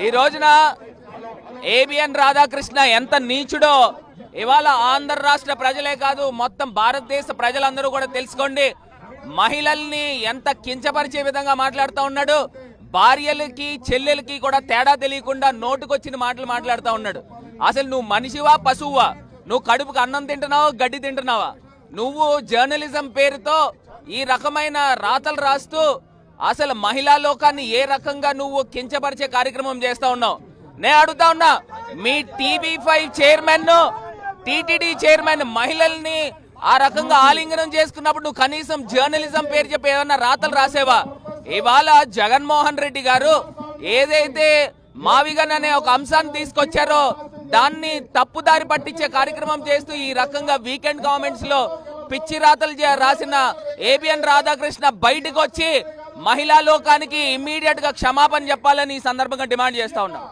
ఈ రోజున ఏబిఎన్ రాధాకృష్ణ ఎంత నీచుడో ఇవాళ ఆంధ్ర రాష్ట్ర ప్రజలే కాదు మొత్తం భారతదేశ ప్రజలందరూ కూడా తెలుసుకోండి. మహిళల్ని ఎంత కించపరిచే విధంగా మాట్లాడుతూ ఉన్నాడు. భార్యలకి చెల్లెలకి కూడా తేడా తెలియకుండా నోటుకొచ్చిన మాటలు మాట్లాడుతూ ఉన్నాడు. అసలు నువ్వు మనిషివా పశువువా? నువ్వు కడుపుకు అన్నం తింటున్నావా గడ్డి తింటున్నావా? నువ్వు జర్నలిజం పేరుతో ఈ రకమైన రాతలు రాస్తూ అసలు మహిళా లోకాన్ని ఏ రకంగా నువ్వు కించపరిచే కార్యక్రమం చేస్తా ఉన్నావు? నేను అడుగుతా ఉన్నా, మీ టీవీ5 చైర్మన్ టీటీడీ చైర్మన్ మహిళల్ని ఆ రకంగా ఆలింగనం చేసుకున్నప్పుడు నువ్వు కనీసం జర్నలిజం పేరు చెప్పి ఏమన్నా రాతలు రాసేవా? ఇవాళ జగన్మోహన్ రెడ్డి గారు ఏదైతే మావిగన్ అనే ఒక అంశాన్ని తీసుకొచ్చారో దాన్ని తప్పుదారి పట్టించే కార్యక్రమం చేస్తూ ఈ రకంగా వీకెండ్ కామెంట్స్ లో పిచ్చి రాతలు రాసిన ఏబిఎన్ రాధాకృష్ణ బయటకు వచ్చి మహిళా లోకానికి ఇమ్మీడియట్ గా క్షమాపణ చెప్పాలని ఈ సందర్భంగా డిమాండ్ చేస్తా ఉన్నాం.